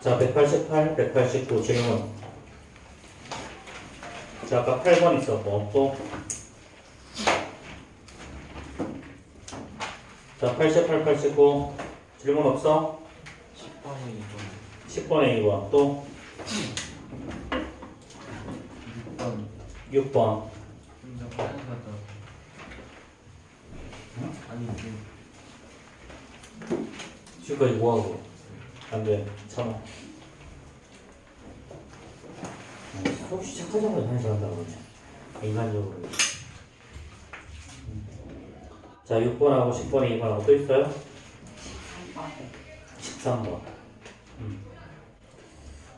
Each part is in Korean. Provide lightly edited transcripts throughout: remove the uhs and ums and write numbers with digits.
자, 188, 189 질문. 자, 아까 8번 있었고, 또. 자, 88, 89 질문 없어? 10번에 2번. 또. 6번. 지금까지 뭐하고? 안 돼. 참아. 수업 시작하자마자 한시간다 그러네. 인간적으로. 자, 6번하고 10번에 2번하고 또 있어요? 13번.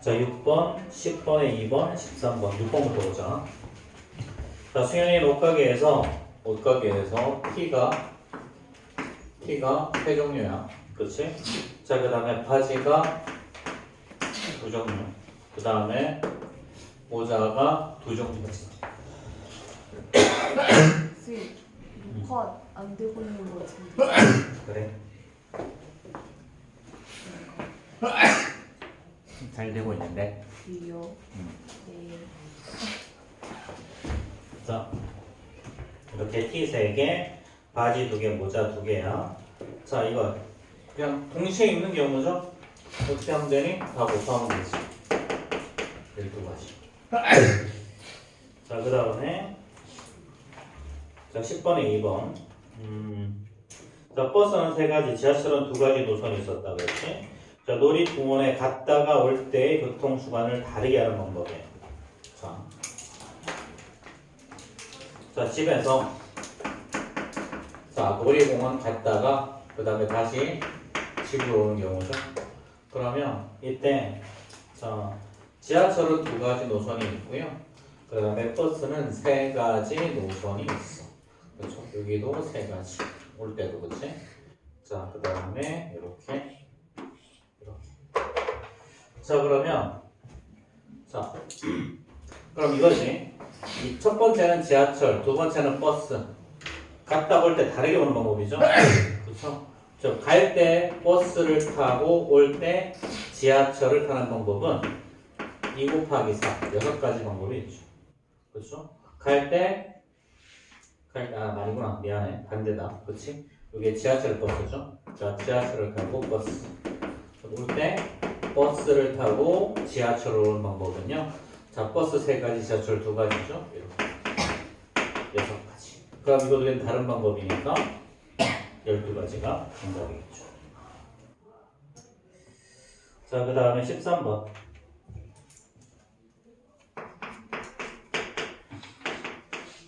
자, 6번, 10번에 2번, 13번. 6번부터 보자. 자, 수현이는 옷가게에서 T가 세 종류야. 그렇지? 자, 그 다음에 바지가 두 종류. 그 다음에 모자가 두 종류지. 선생님, 6컷 안 되고 있는 거 같은데. 그래? 잘 되고 있는데. 이요. 네. 자, 이렇게 T 3개, 바지 2개, 모자 2개야. 자, 이거 그냥 동시에 입는 경우죠? 어떻게 하면 되니? 다 곱하면 되지. 12가지. 자, 그 다음에 자, 10번에 2번. 자, 버스는 3가지, 지하철은 2가지 노선이 있었다 그랬지? 자, 놀이공원에 갔다가 올 때의 교통수단을 다르게 하는 방법이에요. 자, 집에서 자, 놀이공원 갔다가 그 다음에 다시 집으로 오는 경우죠. 그러면 이때 자, 지하철은 2가지 노선이 있고요. 그 다음에 버스는 3가지 노선이 있어. 그렇죠? 여기도 3가지. 올 때도 그렇지? 자, 그 다음에 이렇게. 자, 그러면 자, 그럼 이거지. 이 첫 번째는 지하철, 두 번째는 버스. 갔다 올 때 다르게 오는 방법이죠. 그렇죠? 갈 때 버스를 타고 올 때 지하철을 타는 방법은 2 곱하기 4, 6가지 방법이 있죠. 그렇죠? 아니구나. 미안해. 반대다. 그렇지? 이게 지하철 버스죠. 자, 지하철을 타고 버스. 올 때 버스를 타고 지하철로 오는 방법은요. 자, 버스 3가지, 지하철 2가지죠. 이렇게 6가지. 그럼 이거도 다른 방법이니까 12가지가 정답이겠죠. 자, 그 다음에 13번.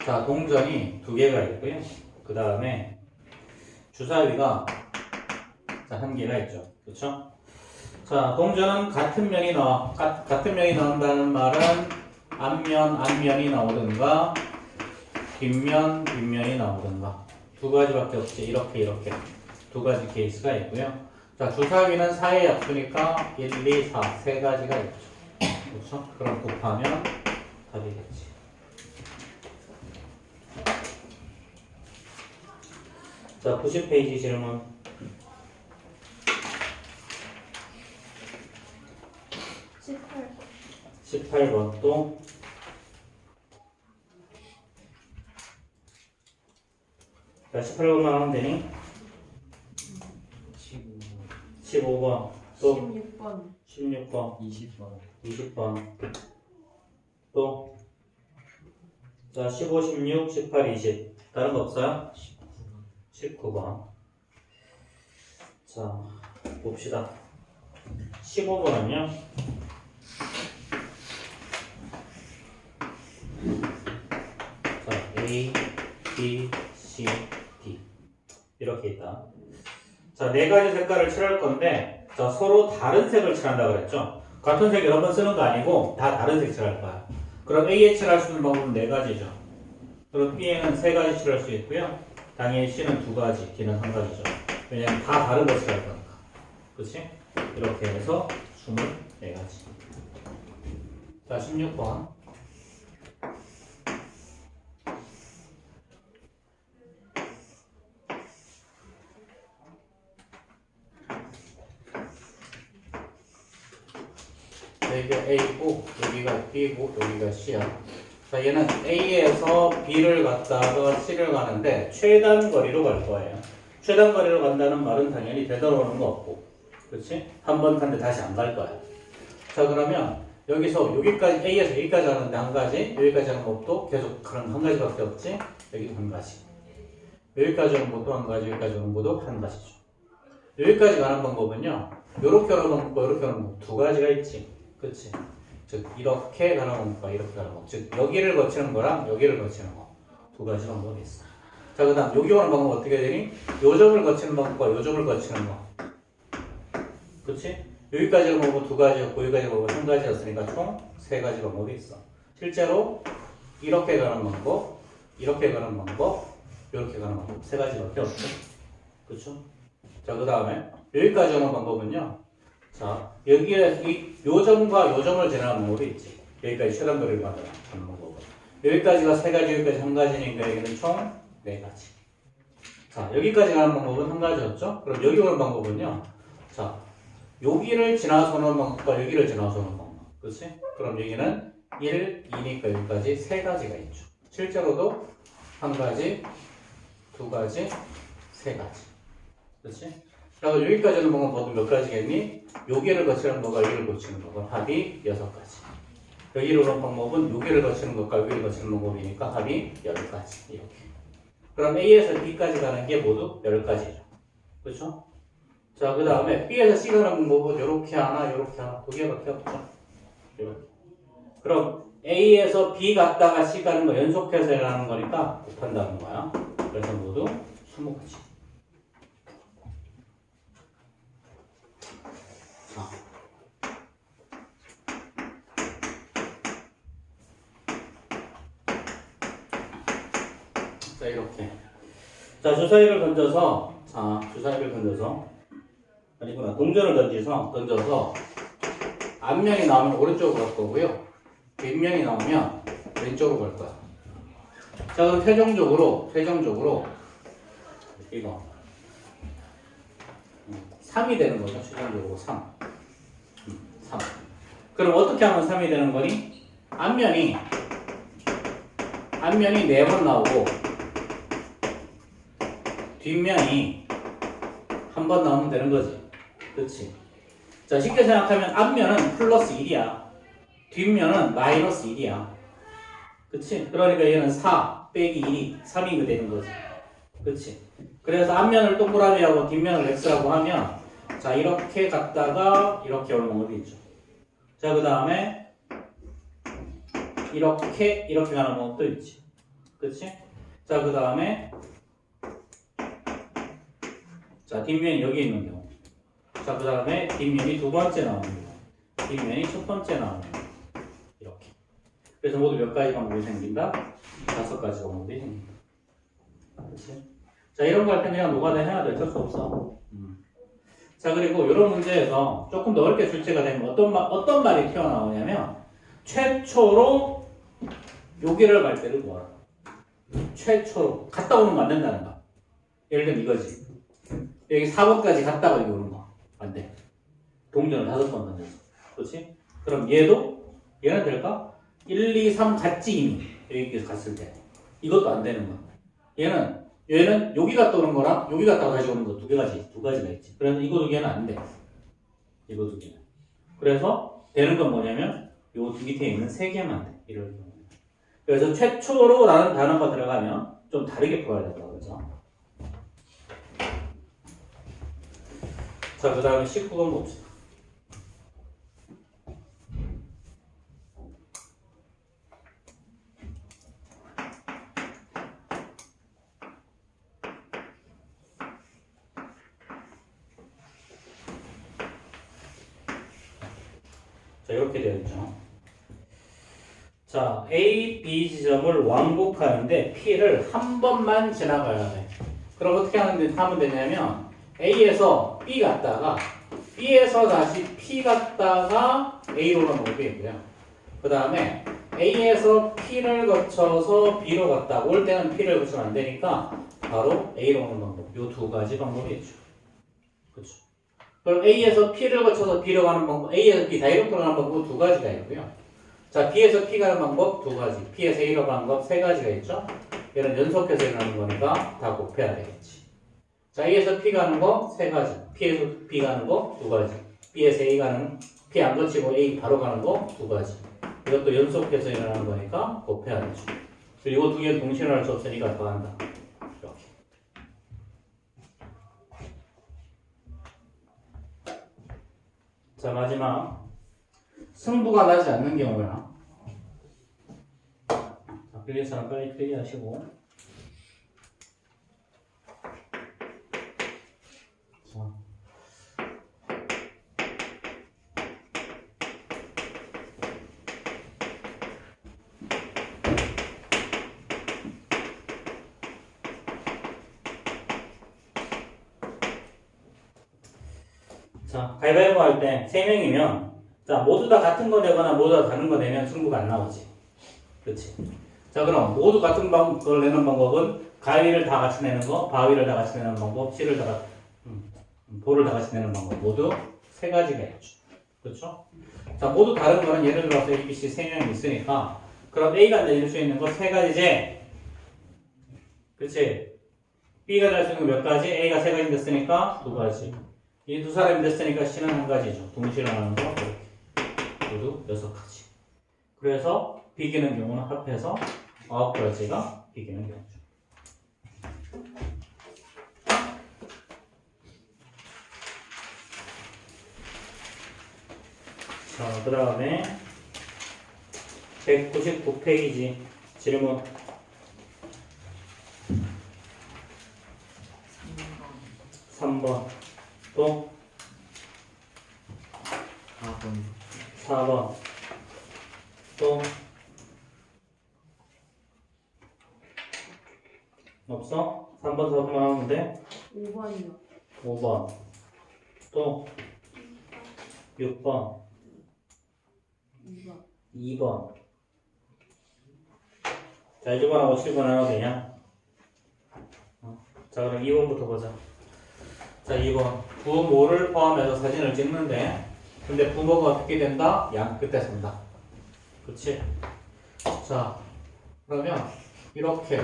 자, 동전이 2개가 있고요. 그 다음에 주사위가 자, 1개가 있죠. 그렇죠? 자, 동전은 같은 면이 나와. 같은 면이 나온다는 말은 앞면이 나오든가 뒷면이 나오든가 2가지밖에 없지. 이렇게 2가지 케이스가 있고요. 자, 주사위는 4의 약수니까 1, 2, 4 3가지가 있죠. 그렇죠? 그럼 곱하면 답이겠지. 자, 90페이지 질문. 18번 또. 자, 18번만 하면 되니? 15번 또. 16번. 16번 20번 또. 자, 15, 16, 18, 20 다른 거 없어요? 19번. 자, 봅시다. 15번은요 자, A, B, C, D 이렇게 있다. 자, 4가지 색깔을 칠할 건데 자, 서로 다른 색을 칠한다고 그랬죠. 같은 색 여러 번 쓰는 거 아니고 다 다른 색 칠할 거야. 그럼 A에 칠할 수 있는 방법은 4가지죠. 그럼 B에는 3가지 칠할 수 있고요. 당연히 C는 2가지, D는 1가지죠. 왜냐면 다 다른 거 칠할 거니까. 그렇지? 이렇게 해서 24가지. 자, 16번. 여기가 A고 여기가 B고 여기가 C야. 자, 얘는 A에서 B를 갔다가 C를 가는데 최단 거리로 갈 거예요. 최단 거리로 간다는 말은 당연히 되돌아오는 거 없고, 그렇지? 한 번 갔는데 다시 안 갈 거야. 자, 그러면 여기서 여기까지 A에서 여기까지 가는데 한 가지, 여기까지 하는 것도 계속 그런 한 가지밖에 없지. 여기도 한 가지. 여기까지 오는 것도 한 가지, 여기까지 오는 것도 한 가지죠. 여기까지 가는 방법은요. 이렇게 하는 방법과 이렇게 하는 방법 두 가지가 있지. 그렇지? 즉 이렇게 가는 방법과 이렇게 가는 방법. 즉 여기를 거치는 거랑 여기를 거치는 거 두 가지 방법이 있어. 자, 그다음 여기 오는 방법 어떻게 되니? 요 점을 거치는 방법과 요 점을 거치는 거. 그렇지? 여기까지 가는 방법 두 가지였고 여기까지 가는 방법 한 가지였으니까 총 세 가지 방법이 있어. 실제로 이렇게 가는 방법, 이렇게 가는 방법, 이렇게 가는 방법 세 가지밖에 없죠. 그렇죠? 자, 그 다음에 여기까지 오는 방법은요. 자, 여기에 요 점과 요 점을 지나는 방법이 있지. 여기까지 최단 거리를 가는 방법은. 여기까지가 세 가지, 여기까지 한 가지니까 여기는 총 네 가지. 자, 여기까지 가는 방법은 한 가지였죠. 그럼 여기 오는 방법은요. 자, 여기를 지나서는 방법과 여기를 지나서는 방법. 그렇지? 그럼 여기는 1, 2니까 여기까지 세 가지가 있죠. 실제로도 한 가지, 두 가지, 세 가지. 그렇지? 자, 여기까지 오는 방법은 모두 몇 가지겠니? 여기를 거치는 거가 여기를 거치는 거가 합이 6가지. 여기로 오는 방법은 여기를 거치는 것과 여기를 거치는 방법이니까 합이 10가지. 이렇게. 그럼 A에서 B까지 가는 게 모두 10가지죠. 그렇죠? 자, 그 다음에 B에서 C 가는 방법은 이렇게 하나, 이렇게 하나, 두 개밖에 없죠. 이렇게. 그럼 A에서 B 갔다가 C 가는 거 연속해서 일어나는 거니까 곱한다는 거야. 그래서 모두 20가지. 자, 이렇게. 자, 주사위를 던져서, 아니구나, 동전을 던져서, 앞면이 나오면 오른쪽으로 갈 거고요. 뒷면이 나오면 왼쪽으로 갈 거야. 자, 그럼 최종적으로, 이거. 3이 되는 거죠, 최종적으로 3. 3. 그럼 어떻게 하면 3이 되는 거니? 앞면이 4번 나오고, 뒷면이 한 번 나오면 되는 거지. 그렇지? 자, 쉽게 생각하면 앞면은 플러스 1이야. 뒷면은 마이너스 1이야. 그렇지? 그러니까 얘는 4 빼기 1이 3이 되는 거지. 그렇지? 그래서 앞면을 동그라미하고 뒷면을 x라고 하면 자, 이렇게 갔다가 이렇게 오는 방법이 있죠. 자, 그 다음에 이렇게 가는 방법도 있지. 그렇지? 자, 그 다음에 자, 뒷면이 여기 있는 경우. 자, 그 다음에 뒷면이 두 번째 나오는 경우. 뒷면이 첫 번째 나오는 경우. 이렇게. 그래서 모두 몇 가지 방법이 생긴다? 5가지 방법이 생긴다. 그렇지? 자, 이런 거 할 때 그냥 노가다 해야 돼. 어쩔 수 없어. 자, 그리고 이런 문제에서 조금 더 어렵게 출제가 되면 어떤 말이 튀어나오냐면 최초로 여기를 갈 때를 뭐하라? 최초로 갔다 오는 거 안 된다는 거. 예를 들면 이거지. 여기 4번까지 갔다가 여기 오는 거. 안 돼. 동전을 5번 던져서. 그렇지? 그럼 얘는 될까? 1, 2, 3 갔지 이미. 여기 갔을 때. 이것도 안 되는 거야. 얘는 여기 갔다 오는 거랑 여기 갔다 다시 오는 거 두 가지가 있지. 그래서 이거 두 개는 안 돼. 이거 두 개는. 그래서 되는 건 뭐냐면 요 밑에 있는 세 개만 돼. 이럴 경우는. 그래서 최초로라는 단어가 들어가면 좀 다르게 풀어야 된다고 그러죠. 자, 그 다음에 19번 봅시다. 자, 이렇게 되어 있죠. 자, A, B 지점을 왕복하는데 P를 한 번만 지나가야 돼. 그럼 어떻게 하면 되냐면 A에서 B 갔다가 B에서 다시 P 갔다가 A로 가는 방법이 있고요. 그 다음에 A에서 P를 거쳐서 B로 갔다 올 때는 P를 거치면 안 되니까 바로 A로 오는 방법. 요 두 가지 방법이 있죠. 그렇죠. 그럼 A에서 P를 거쳐서 B로 가는 방법, A에서 B 다이렉트로 가는 방법 두 가지가 있고요. 자, B에서 P 가는 방법 두 가지, P에서 A로 가는 방법 세 가지가 있죠. 얘는 연속해서 일어나는 거니까 다 곱해야 되겠지. 자, A에서 P 가는 거 세 가지, P에서 B 가는 거 두 가지, B에서 A 가는, P 안 거치고 A 바로 가는 거 두 가지. 이것도 연속해서 일어나는 거니까 곱해야 되죠. 그리고 이거 두 개는 동시에 일어날 수 없으니까 더한다. 이렇게. 자, 마지막. 승부가 나지 않는 경우야. 자, 클리어사는 빨리 클리어하시고. 자. 자, 가위바위보 할 때 3명이면 자, 모두 다 같은 거 내거나 모두 다 다른 거 내면 승부가 안 나오지. 그렇지? 자, 그럼 모두 같은 걸 내는 방법은 가위를 다 같이 내는 거, 바위를 다 같이 내는 방법, 실을 다 볼을 다 같이 내는 방법 모두 세 가지가 있죠. 그렇죠? 자, 모두 다른 거는 예를 들어서 A, B, C 3명이 있으니까 그럼 A가 내릴 수 있는 거 세 가지지. 그렇지? B가 낼 수 있는 거 몇 가지? A가 세 가지 됐으니까 두 가지. 이 두 사람이 됐으니까 C는 한 가지죠. 동시에 일어나는 거 모두 6가지. 그래서 비기는 경우는 합해서 9가지가 비기는 경우죠. 자, 그 다음에 199페이지 질문. 3번 또 4번 또 없어? 3번 4번만 하면 돼? 5번이요. 5번 또 6번 2번. 2번 자, 1번하고 7번 하나 되냐? 자, 그럼 2번부터 보자. 자, 2번 부모를 포함해서 사진을 찍는데 근데 부모가 어떻게 된다? 양 끝에 선다. 그렇지? 자, 그러면 이렇게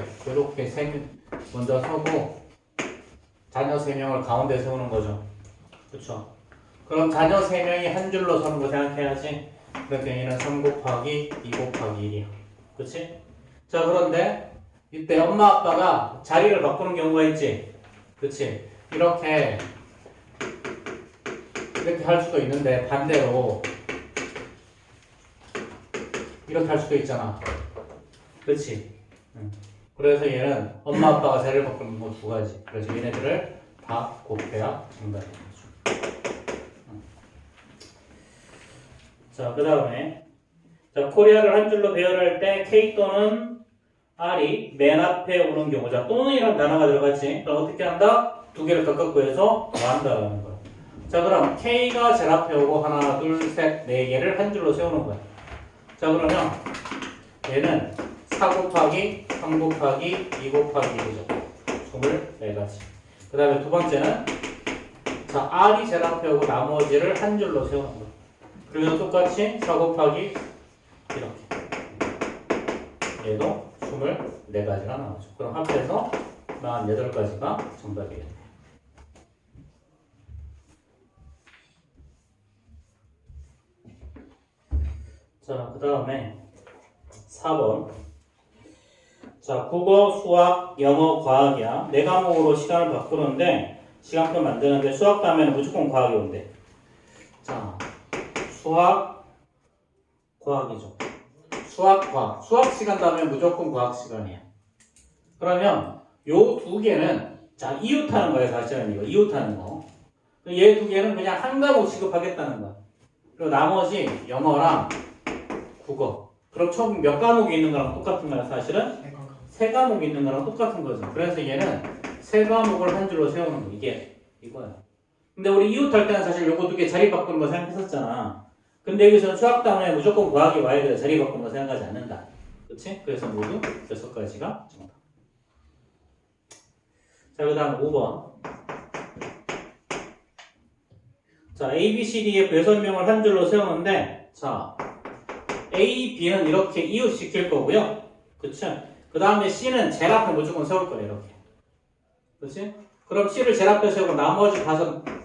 먼저 서고 자녀 3명을 가운데 세우는 거죠. 그렇죠? 그럼 자녀 3명이 한 줄로 서는 거 생각해야지. 그러니까 얘는 3 곱하기 2 곱하기 1이야. 그렇지? 자, 그런데 이때 엄마 아빠가 자리를 바꾸는 경우가 있지. 그렇지? 이렇게 할 수도 있는데 반대로 이렇게 할 수도 있잖아. 그렇지? 그래서 얘는 엄마 아빠가 자리를 바꾸는 거 두 가지. 그래서 얘네들을 다 곱해야 정답인 거죠. 자, 그 다음에 자, 코리아를 한 줄로 배열할 때 K 또는 R이 맨 앞에 오는 경우. 자, 또는이라는 단어가 들어갔지. 그럼 어떻게 한다? 두 개를 가깝고 해서 더한다라는 거야. 자, 그럼 K가 제일 앞에 오고 하나, 둘, 셋, 네 개를 한 줄로 세우는 거야. 자, 그러면 얘는 4 곱하기 3 곱하기 2 곱하기 1이죠. 24가지. 그 다음에 두 번째는 자, R이 제일 앞에 오고 나머지를 한 줄로 세우는 거야. 그리고 똑같이 4 곱하기 이렇게. 얘도 24가지가 나오죠. 그럼 합해서 48가지가 정답이겠네요. 자, 그 다음에 4번. 자, 국어, 수학, 영어, 과학이야. 네 과목으로 시간을 바꾸는데 시간표 만드는데 수학 다음에는 무조건 과학이 온대. 자, 수학, 과학이죠. 수학, 과학. 수학 시간 다음에 무조건 과학 시간이야. 그러면 요 두 개는 자, 이웃하는 거예요. 사실은 이거 이웃하는 거. 얘 두 개는 그냥 한 과목 취급하겠다는 거야. 그리고 나머지 영어랑 국어. 그럼 총 몇 과목이 있는 거랑 똑같은 거야, 사실은? 세 과목이 있는 거랑 똑같은 거죠. 그래서 얘는 세 과목을 한 줄로 세우는 거. 이게 이거야. 근데 우리 이웃할 때는 사실 요거 두 개 자리 바꾸는 거 생각했었잖아. 근데 여기서는 수학 다음에 무조건 과학이 와야 돼. 자리 바꾸는 거 생각하지 않는다. 그치? 그래서 모두 6가지가 정답. 자, 그 다음 5번. 자, A, B, C, D, F 6명을 한 줄로 세우는데, 자, A, B는 이렇게 이웃시킬 거고요. 그쵸? 그 다음에 C는 제일 앞에 무조건 세울 거예요, 이렇게. 그치? 그럼 C를 제일 앞에 세우고 나머지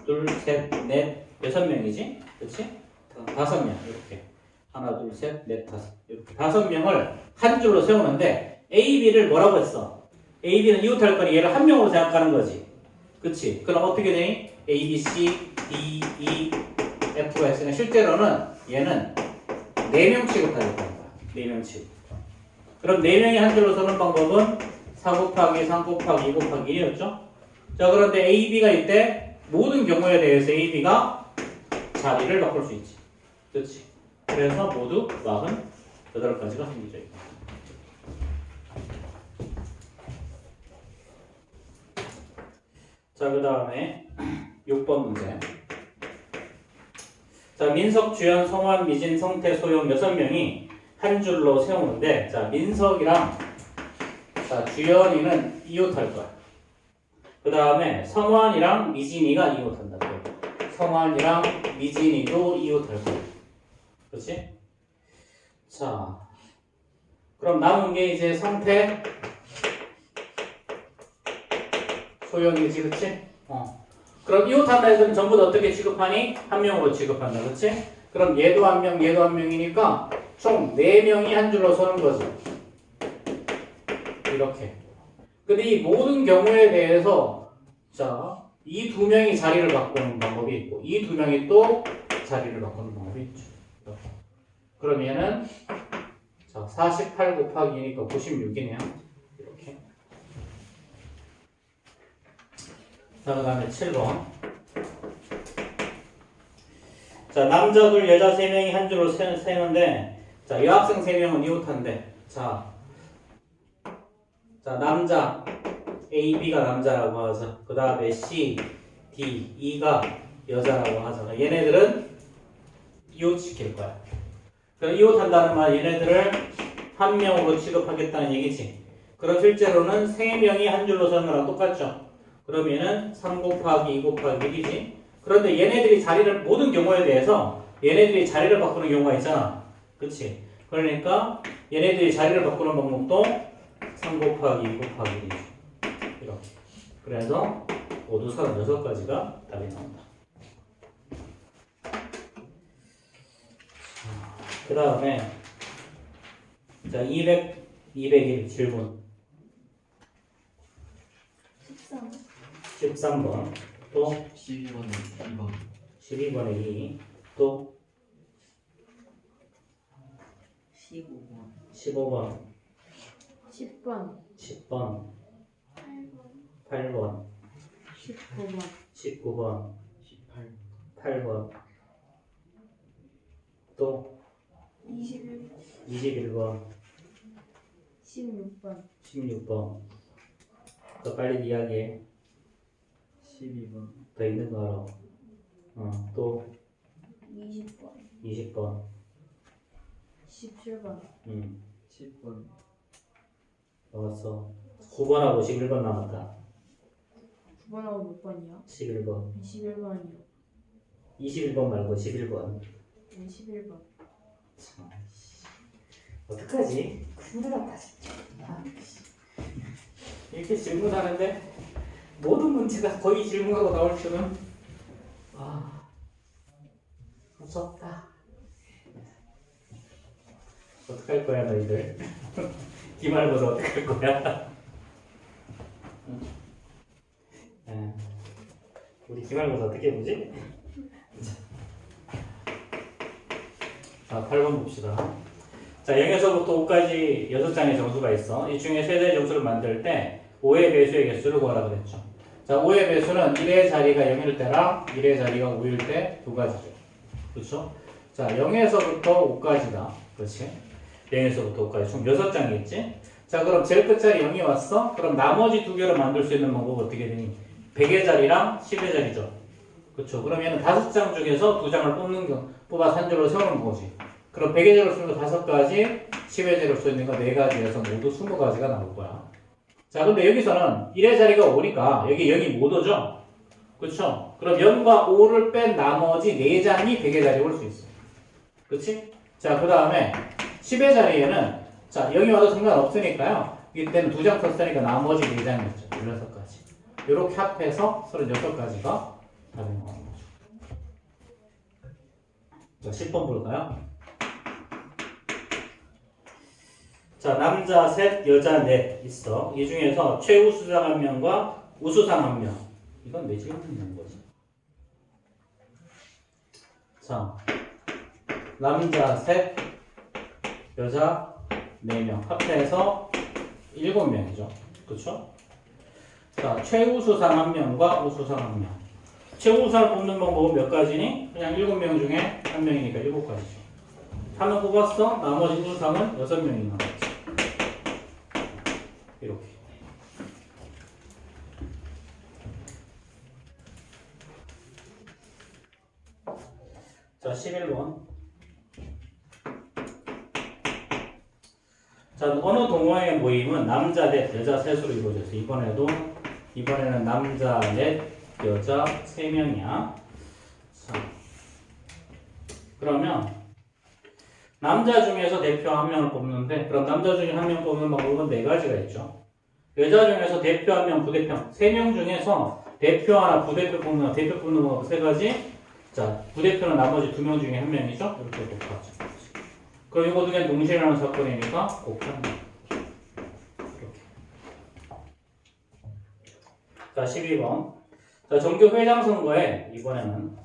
둘, 셋, 넷, 6명이지? 그치? 5명, 이렇게. 하나, 둘, 셋, 넷, 다섯. 이렇게 5명을 한 줄로 세우는데, A, B를 뭐라고 했어? A, B는 이웃할 거니 얘를 한 명으로 생각하는 거지. 그치? 그럼 어떻게 되니? A, B, C, D, E, F가 했으니 실제로는 얘는 4명 취급하겠다는 거야. 4명 취급. 그럼 4명이 한 줄로 서는 방법은 4 곱하기 3 곱하기 2 곱하기 1이었죠? 자, 그런데 A, B가 이때 모든 경우에 대해서 A, B가 자리를 바꿀 수 있지. 그치? 그래서 모두 48가지가 생기죠. 자, 그 다음에 6번 문제. 자, 민석, 주연, 성환, 미진, 성태, 소영 6명이 한 줄로 세우는데, 자, 민석이랑 자, 주연이는 이웃할 거야. 그 다음에 성환이랑 미진이가 이웃한다. 성환이랑 미진이도 이웃할 거야. 그렇지? 자, 그럼 남은 게 이제 성태, 소영이지, 그치? 그럼 이웃한다 애들은 전부 다 어떻게 취급하니? 한 명으로 취급한다, 그치? 그럼 얘도 한 명, 얘도 한 명이니까 총 4명이 한 줄로 서는 거지. 이렇게. 근데 이 모든 경우에 대해서 자, 이 2명이 자리를 바꾸는 방법이 있고 이 2명이 또 자리를 바꾸는 방법이 있죠. 이렇게. 그럼 얘는 자, 48 곱하기 2니까 96이네요. 이렇게. 자, 그 다음에 7번. 자, 남자 둘, 여자 3명이 한 줄로 세는데, 자, 여학생 3명은 이웃한데, 자, 남자, A, B가 남자라고 하자. 그 다음에 C, D, E가 여자라고 하잖아. 얘네들은 이웃시킬 거야. 그럼 이웃한다는 말, 얘네들을 한 명으로 취급하겠다는 얘기지. 그럼 실제로는 3명이 한 줄로 서는 거랑 똑같죠. 그럼 얘는 3 곱하기 2 곱하기 1이지. 그런데 얘네들이 자리를 모든 경우에 대해서 얘네들이 자리를 바꾸는 경우가 있잖아. 그치? 그러니까 얘네들이 자리를 바꾸는 방법도 3 곱하기 2 곱하기 1이지. 이렇게. 그래서 모두 36가지가 답이 나온다. 그 다음에 자, 201 질문 13번 또 12번에 2번 12번에 2 또 15번 15번 10번 10번 8번 19번 19번 18 8번 또 21번 16번 16번 더 빨리 이야기해. 12번 더 있는 거 알아. 또 20번 20번 17번 10번 나왔어. 9번하고 11번 남았다. 9번하고 몇 번이야? 11번 21번이요 21번 말고 11번 11번 참, 어떡하지? 큰일 났다 진짜. 이렇게 질문하는데 모든 문제가 거의 질문하고 나올 줄은 무섭다. 어떡할 거야 너희들? 기말고사 어떡할 거야? 우리 기말고사 어떻게 보지? 자, 8번 봅시다. 자, 0에서부터 5까지 6장의 정수가 있어. 이 중에 세대의 정수를 만들 때 5의 배수의 개수를 구하라 그랬죠. 자, 5의 배수는 1의 자리가 0일 때랑 1의 자리가 5일 때 두 가지죠. 그렇죠? 자, 0에서부터 5까지다. 그렇지? 0에서부터 5까지 총 6장이 있지? 자, 그럼 제일 끝자리 0이 왔어? 그럼 나머지 두 개를 만들 수 있는 방법은 어떻게 되니? 100의 자리랑 10의 자리죠. 그렇죠? 그러면 5장 중에서 2장을 뽑아서 한 줄로 세우는 거지. 그럼 100의 자리로 쓰는 거 5가지, 10의 자리로 쓰는 거 4가지에서 모두 20가지가 나올 거야. 자, 근데 여기서는 1의 자리가 5니까 여기 0이 못 오죠? 그쵸? 그럼 0과 5를 뺀 나머지 4장이 100의 자리에 올 수 있어. 그치? 자, 그 다음에 10의 자리에는 자, 0이 와도 상관없으니까요. 이때는 2장 썼으니까 나머지 4장이었죠. 16가지. 이렇게 합해서 36가지가 답이 나오는 거죠. 자, 10번 볼까요? 자, 남자 셋, 여자 넷 있어. 이 중에서 최우수상 1명과 우수상 1명. 이건 내 지금 있는 거지. 자, 남자 셋, 여자 4명 합해서 7명이죠. 그쵸? 자, 최우수상 1명과 우수상 1명. 최우수상을 뽑는 방법은 몇 가지니? 그냥 7명 중에 1명이니까 7가지죠. 하나 뽑았어. 나머지 우수상은 6명이 남았지. 이렇게. 자, 11번. 자, 어느 동호회 모임은 남자 넷, 여자 셋으로 이루어졌어. 이번에는 남자 넷, 여자 3명이야. 자, 그러면 남자 중에서 대표 1명을 뽑는데, 그럼 남자 중에 1명 뽑는 방법은 4가지가 있죠. 여자 중에서 대표 1명, 부대표 3명 중에서 대표 하나, 부대표 뽑는 방법 3가지. 자, 부대표는 나머지 2명 중에 1명이죠. 이렇게 곱하죠. 그럼 이거 두 개는 동시에 일어나는 사건이니까 곱합니다. 이렇게. 자, 12번. 자, 정교 회장 선거에 이번에는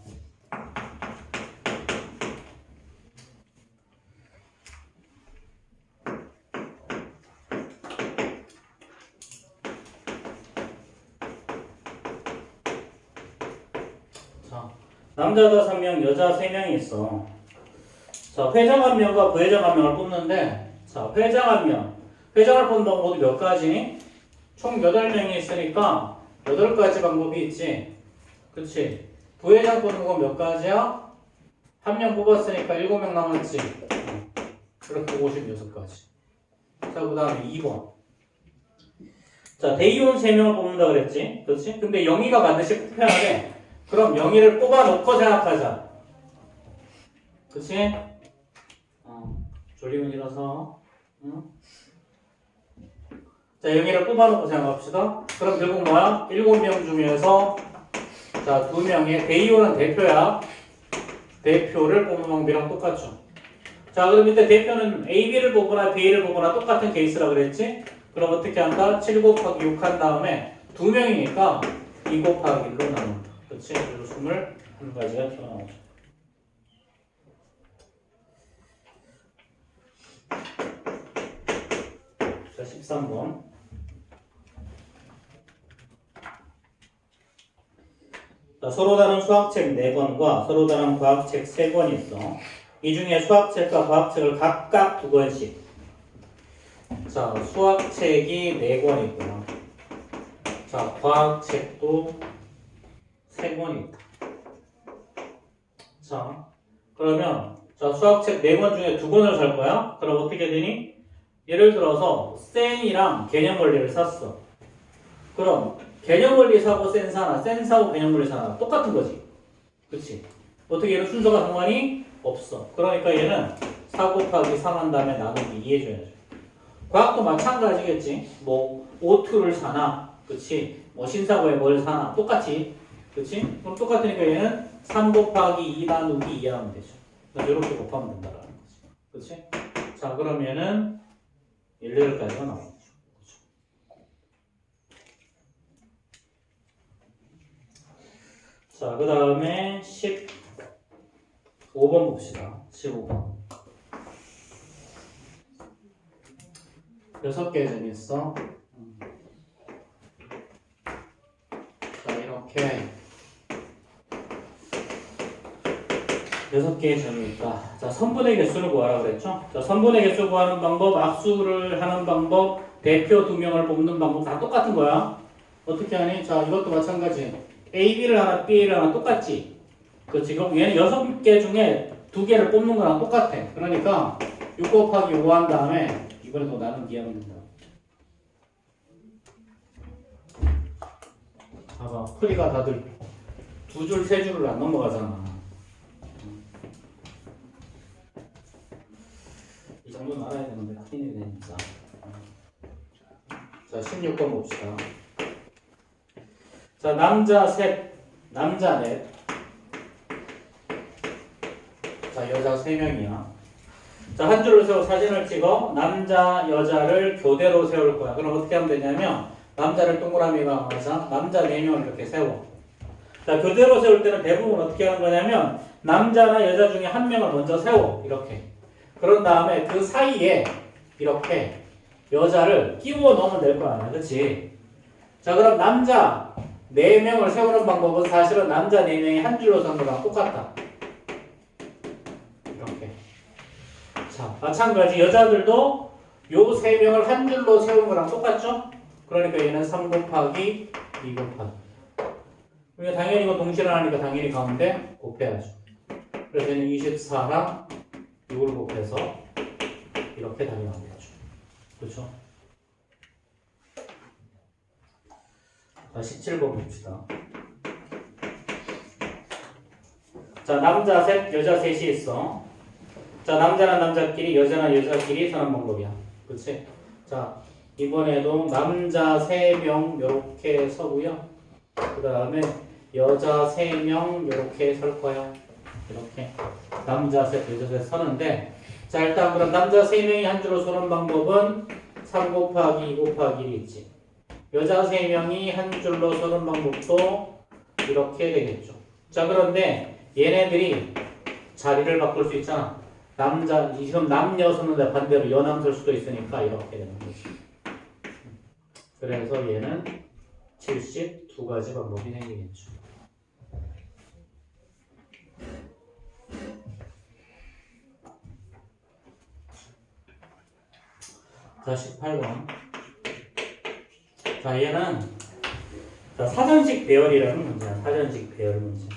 자, 남자가 3명, 여자 3명이 있어. 자, 회장 1명과 부회장 1명을 뽑는데, 자, 회장 1명. 회장을 뽑는 방법이 몇 가지니? 총 8명이 있으니까 8가지 방법이 있지. 그치? 부회장 뽑는 건 몇 가지야? 1명 뽑았으니까 7명 남았지. 그렇게 56가지. 자, 그 다음에 2번. 자, 대의원 3명을 뽑는다 그랬지? 그렇지? 근데 영희가 반드시 뽑혀야 돼. 그럼 영희를 뽑아놓고 생각하자. 그치? 졸리면 일어서. 응? 자, 영희를 뽑아놓고 생각합시다. 그럼 결국 뭐야? 7명 중에서 자, 2명의 대의원은 대표야. 대표를 뽑는 방법이랑 똑같죠. 자, 그럼 이때 대표는 A, B를 보거나 B를 보거나 똑같은 케이스라 그랬지? 그럼 어떻게 한다? 7 곱하기 6 한 다음에 2명이니까 2 곱하기 1로 나눈다. 그치? 그래서 21가지가 튀어나오죠. 자, 13번. 자, 서로 다른 수학책 4권과 서로 다른 과학책 3권이 있어. 이 중에 수학책과 과학책을 각각 2권씩. 자, 수학책이 4권이고요. 자, 과학책도 3권이 있다. 자, 그러면 자, 수학책 4권 중에 2권을 살 거야? 그럼 어떻게 되니? 예를 들어서 센이랑 개념원리를 샀어. 그럼 개념원리 사고 센 사나, 센 사고 개념원리 사나 똑같은 거지. 그치? 어떻게 얘는 순서가 상관이 없어. 그러니까 얘는 4 곱하기 3 한 다음에 나누기 2 해줘야죠. 과학도 마찬가지겠지. 뭐 O2를 사나, 그치? 뭐 신사고에 뭘 사나 똑같이. 그치? 그럼 똑같으니까 얘는 3 곱하기 2 나누기 2 하면 되죠. 이렇게 곱하면 된다라는 거지. 그치? 자, 그러면은 1레벨까지가 나오죠. 그쵸? 자, 그 다음에 15번 봅시다. 15번. 6개 재밌어. 자, 이렇게 6개의 점이 있다. 자, 선분의 개수를 구하라 그랬죠? 자, 선분의 개수 구하는 방법, 악수를 하는 방법, 대표 2명을 뽑는 방법 다 똑같은 거야. 어떻게 하니? 자, 이것도 마찬가지. A, B를 하나, B를 하나 똑같지? 그 지금 얘는 6개 중에 2개를 뽑는 거랑 똑같아. 그러니까 6 곱하기 5 한 다음에 이번에 더 나누기 하면 된다. 봐봐, 풀이가 다들 두 줄, 세 줄을 안 넘어가잖아. 이 정도는 알아야 되는데 큰일이 되니까. 자, 16번 봅시다. 자, 남자 셋, 남자 넷. 자, 여자 3명이야. 자, 한 줄로 세워 사진을 찍어 남자, 여자를 교대로 세울 거야. 그럼 어떻게 하면 되냐면 남자를 동그라미가 맞아. 남자 4명을 이렇게 세워. 자, 교대로 세울 때는 대부분 어떻게 하는 거냐면 남자나 여자 중에 한 명을 먼저 세워. 이렇게. 그런 다음에 그 사이에 이렇게 여자를 끼워 넣으면 될 거 아니야. 그치? 자, 그럼 남자 4명을 세우는 방법은 사실은 남자 4명이 한 줄로 선 거랑 똑같다. 이렇게. 자, 마찬가지 여자들도 요 3명을 한 줄로 세운 거랑 똑같죠? 그러니까 얘는 3 곱하기 2 곱하기. 그러니까 당연히 이거 동시에 하니까 당연히 가운데 곱해야죠. 그래서 얘는 24랑 6을 곱해서 이렇게 답이 나오는 거죠. 그렇죠? 자, 17번 봅시다. 자, 남자 셋, 여자 셋이 있어. 자, 남자나 남자끼리, 여자나 여자끼리 사는 방법이야. 그치? 자, 이번에도 남자 3명 요렇게 서고요. 그 다음에 여자 3명 요렇게 설 거야. 이렇게. 남자 셋, 여자 셋 서는데, 자, 일단 그럼 남자 3명이 한 줄로 서는 방법은 3 곱하기 2 곱하기 1이 있지. 여자 3명이 한 줄로 서는 방법도 이렇게 되겠죠. 자, 그런데 얘네들이 자리를 바꿀 수 있잖아. 남자, 지금 남녀 서는데 반대로 여남 설 수도 있으니까 이렇게 되는 거지. 그래서 얘는 72가지 방법이 생기겠죠. 자, 18번. 자, 얘는 자, 사전식 배열이라는 문제야. 사전식 배열 문제.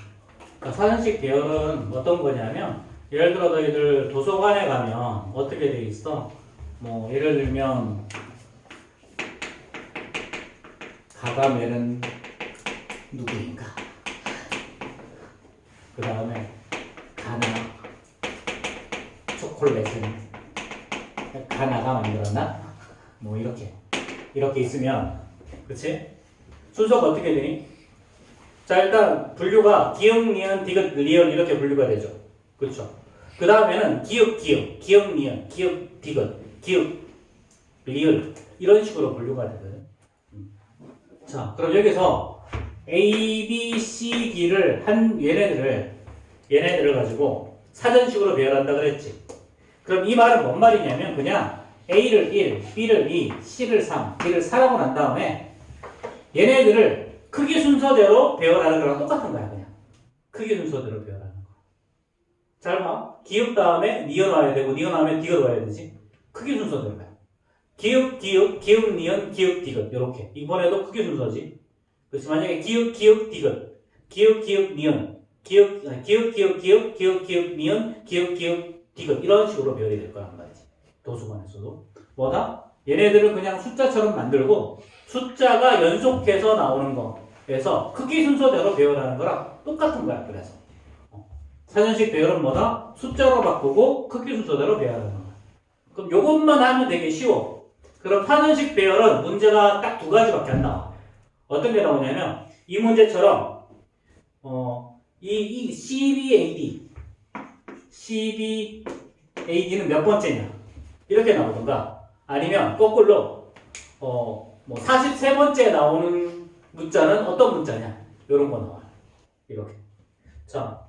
자, 사전식 배열은 어떤 거냐면 예를 들어 너희들 도서관에 가면 어떻게 돼 있어? 뭐 예를 들면 가가멜은 누구인가? 그 다음에 가나 초콜릿은 가나가 만들었나? 뭐 이렇게 있으면 그치? 순서가 어떻게 되니? 자, 일단 분류가 기역, 니은, 디귿, 리을 이렇게 분류가 되죠. 그렇죠? 그 다음에는 기역, 니은, 기역, 디귿, 기역, 리을 이런 식으로 분류가 되거든. 자, 그럼 여기서 A, B, C, D를 얘네들을 가지고 사전식으로 배열한다 그랬지. 그럼 이 말은 뭔 말이냐면 그냥 A를 1, B를 2, C를 3, D를 4라고 난 다음에 얘네들을 크기 순서대로 배열하는 거랑 똑같은 거야. 그냥 크기 순서대로 배열하는 거. 잘 봐. 기역 다음에 니은 와야 되고 니은 다음에 디귿 와야 되지. 크기 순서대로 가요. 기역, 니은, 기역, 디귿 이렇게. 이번에도 크기 순서지. 그렇지. 만약에 기역, 디귿, 기역, 니은, 기역, 니은, 기역, 디귿 이런 식으로 배열이 될 거란 말이지. 도서관에서도. 뭐다? 얘네들은 그냥 숫자처럼 만들고 숫자가 연속해서 나오는 거에서 크기 순서대로 배열하는 거랑 똑같은 거야. 그래서 사전식 배열은 뭐다? 숫자로 바꾸고 크기 순서대로 배열하는 거야. 그럼 요것만 하면 되게 쉬워. 그럼 사전식 배열은 문제가 딱 2가지밖에 안 나와. 어떤 게 나오냐면 이 문제처럼 이 CBAD는 몇 번째냐 이렇게 나오던가 아니면 거꾸로 뭐 43번째 나오는 문자는 어떤 문자냐 이런 거 나와요. 이렇게. 자,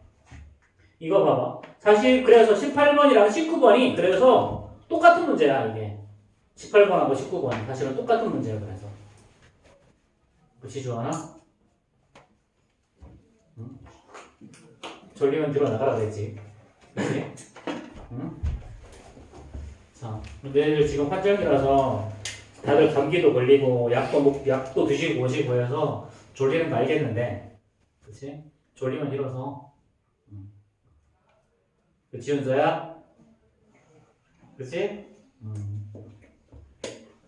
이거 봐봐. 사실 그래서 18번이랑 19번이 그래서 똑같은 문제야. 이게 18번하고 19번 사실은 똑같은 문제야. 그래서 붙이지 않아? 응? 졸리면 뒤로 나가라 그랬지. 그치? 응? 자, 내일 지금 환절기라서 다들 감기도 걸리고 약도 드시고 오시고 해서 졸리는 거 알겠는데, 그치? 졸리면 일어서. 그치, 은서야? 그치?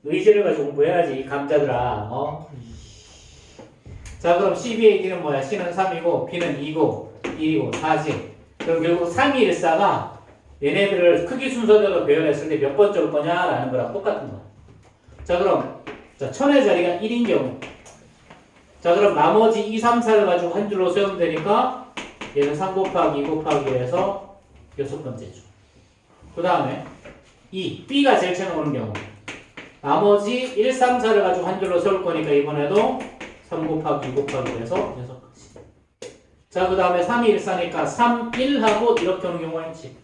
의지를 가지고 공부해야지, 감자들아. 자, 그럼 CB의 D는 뭐야? C는 3이고, B는 2고, 1이고, 4지. 그럼 결국 3, 2, 1, 4가 얘네들을 크기 순서대로 배열했을 때 몇 번째 올 거냐라는 거랑 똑같은 거야. 자, 그럼, 자, 천의 자리가 1인 경우. 자, 그럼 나머지 2, 3, 4를 가지고 한 줄로 세우면 되니까 얘는 3 곱하기 2 곱하기 해서 여섯 번째죠. 그 다음에 2, B가 제일 처음에 오는 경우. 나머지 1, 3, 4를 가지고 한 줄로 세울 거니까 이번에도 3 곱하기 2 곱하기 해서 여섯 번째. 자, 그 다음에 3, 2, 1, 4니까 3, 1하고 이렇게 오는 경우가 있지.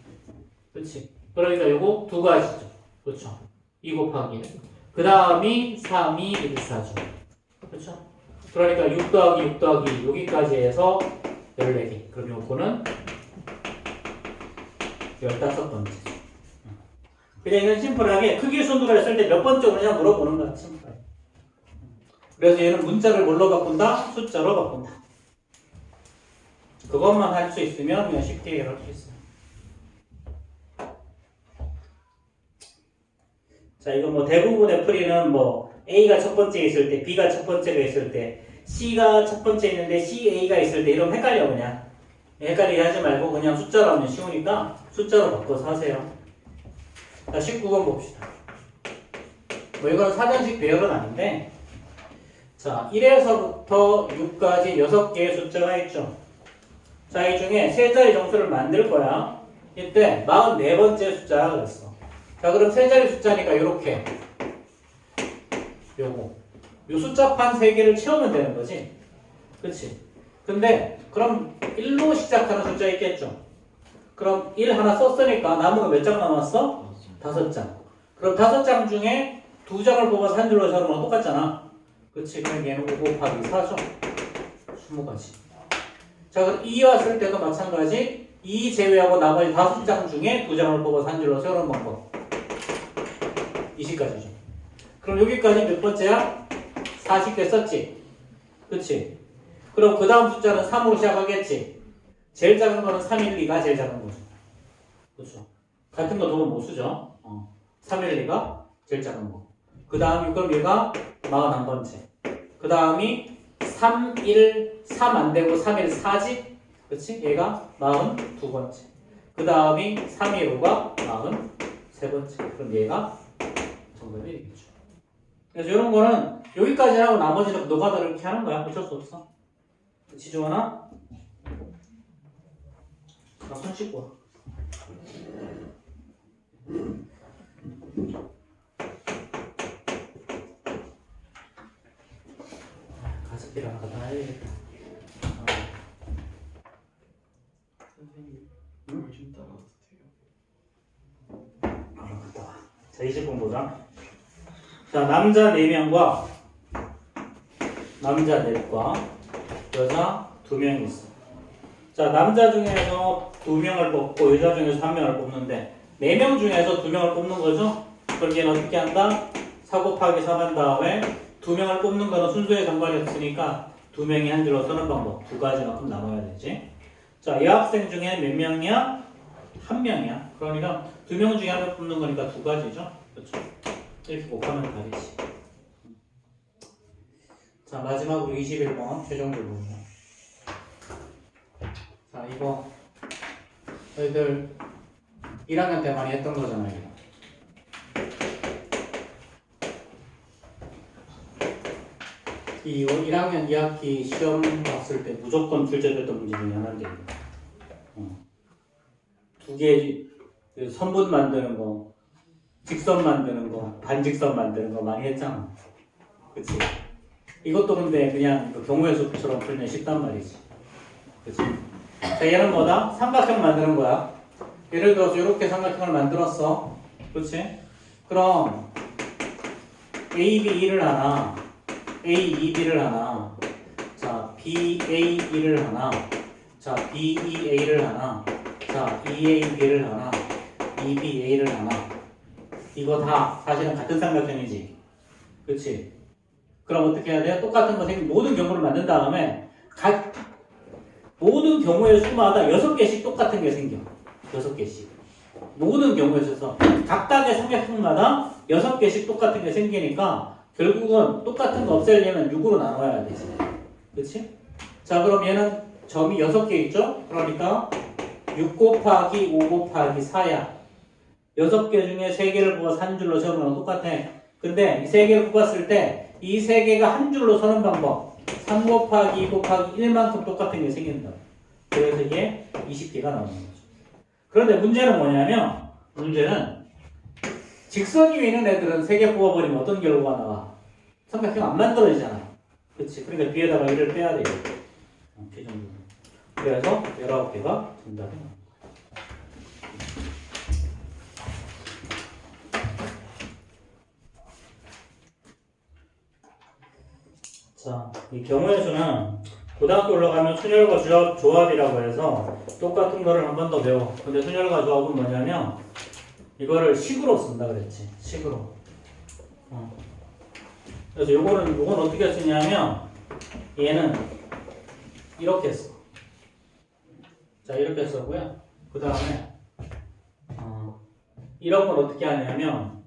그렇지. 그러니까 요거 두 가지죠. 그렇죠. 2 곱하기 1. 그 다음이 3, 2, 1, 4죠. 그렇죠. 그러니까 6 더하기 6 더하기 여기까지 해서 14개. 그럼 요거는 15번째. 그냥 이건 심플하게 크기 순으로 했을 때 몇 번째 오느냐 물어보는 거야. 심플하게. 그래서 얘는 문자를 뭘로 바꾼다? 숫자로 바꾼다. 그것만 할 수 있으면 그냥 쉽게 해결할 수 있어요. 자, 이거 뭐 대부분의 풀이는 뭐 A가 첫 번째 있을 때, B가 첫 번째가 있을 때, C가 첫 번째 있는데 CA가 있을 때 이러면 헷갈려 그냥. 헷갈리게 하지 말고 그냥 숫자로 하면 쉬우니까 숫자로 바꿔서 하세요. 자, 19번 봅시다. 뭐 이건 사전식 배열은 아닌데, 자, 1에서부터 6까지 6개의 숫자가 있죠. 자, 이 중에 세 자리 정수를 만들 거야. 이때 44번째 숫자가 그랬어. 자, 그럼 세 자리 숫자니까 이렇게 요거 요 숫자판 3개를 채우면 되는 거지. 그치? 근데 그럼 1로 시작하는 숫자 있겠죠. 그럼 1 하나 썼으니까 남은 거 몇 장 남았어? 5장. 그럼 5장 중에 2장을 뽑아서 한 줄로 세우는 거랑 똑같잖아. 그치? 그럼 얘는 5 곱하기 4죠. 20가지. 자, 그럼 2 왔을 때도 마찬가지. 2 제외하고 나머지 5장 중에 2장을 뽑아서 한 줄로 세우는 방법. 20가지죠. 그럼 여기까지 몇 번째야? 40개 썼지? 그치? 그럼 그 다음 숫자는 3으로 시작하겠지? 제일 작은 거는 3, 1, 2가 제일 작은 거죠. 그쵸? 같은 거 돈은 못 쓰죠? 3, 1, 2가 제일 작은 거. 그 다음이 그럼 얘가 41번째. 그 다음이 3, 1, 3 안 되고 3, 1, 4지? 그치? 얘가 42번째. 그 다음이 3, 1, 5가 43번째. 그럼 얘가 정답이 되겠죠. 그래서 이런 거는 여기까지 하고 나머지는 노가다를 이렇게 하는 거야. 어쩔 수 없어. 그치, 주원아? 나 손 씻고 와. 가습기를 하나 갖다 놔야겠다. 선생님, 물 좀 따라와도 돼요? 갔다 와. 자, 20분 보자. 자, 남자 4명과 남자 4과 여자 2명이 있어. 자, 남자 중에서 2명을 뽑고 여자 중에서 1명을 뽑는데 4명 중에서 2명을 뽑는 거죠? 그럼 얘는 어떻게 한다? 4 곱하기 3 한 다음에 2명을 뽑는 거는 순서에 상관이 없으니까 2명이 한 줄로 쓰는 방법 2가지만큼 나눠야 되지. 자, 여학생 중에 몇 명이야? 1명이야. 그러니까 2명 중에 1명 뽑는 거니까 2가지죠. 그렇죠? 이렇게 곱하면 답이지. 자, 마지막으로 21번 최종 질문이야. 자, 이거 너희들 1학년 때 많이 했던 거잖아, 이거. 이거 1학년 2학기 시험 봤을 때 무조건 출제됐던 문제 중에 하나인데, 두 개, 그 선분 만드는 거, 직선 만드는 거, 반직선 만드는 거 많이 했잖아. 그치? 이것도 근데 그냥 그 경우의 수처럼 풀면 쉽단 말이지. 그치? 자, 얘는 뭐다? 삼각형 만드는 거야. 예를 들어서 이렇게 삼각형을 만들었어. 그치? 그럼 AB1을 하나, A2B를 하나, 자, BA1을 하나, 자, BEA를 하나, 자, EAB를 하나, EBA를 하나. 이거 다 사실은 같은 삼각형이지. 그치? 그럼 어떻게 해야 돼? 똑같은 거 생긴 모든 경우를 만든 다음에 모든 경우의 수마다 6개씩 똑같은 게 생겨. 6개씩. 모든 경우에 있어서 각각의 삼각형마다 6개씩 똑같은 게 생기니까 결국은 똑같은 거 없애려면 6으로 나눠야 되지. 그치? 자, 그럼 얘는 점이 6개 있죠? 그러니까 6 곱하기 5 곱하기 4야. 6개 중에 3개를 뽑아서 한 줄로 세우면 똑같아. 근데 이 3개를 뽑았을 때 이 3개가 한 줄로 서는 방법 3 곱하기 2 곱하기 1만큼 똑같은 게 생긴다. 그래서 이게 20개가 나오는 거죠. 그런데 문제는 뭐냐면 문제는 직선 위에 있는 애들은 3개 뽑아버리면 어떤 결과가 나와? 삼각형 안 만들어지잖아. 그치? 그러니까 뒤에다가 1을 빼야 돼. 이렇게 정도. 그래서 19개가 정답이 나와. 자, 이 경우의 수는 고등학교 올라가면 순열과 조합이라고 해서 똑같은 거를 한 번 더 배워. 근데 순열과 조합은 뭐냐면 이거를 식으로 쓴다 그랬지. 식으로. 그래서 요건 어떻게 쓰냐면 얘는 이렇게 써. 자, 이렇게 쓰고요. 그 다음에 이런 건 어떻게 하냐면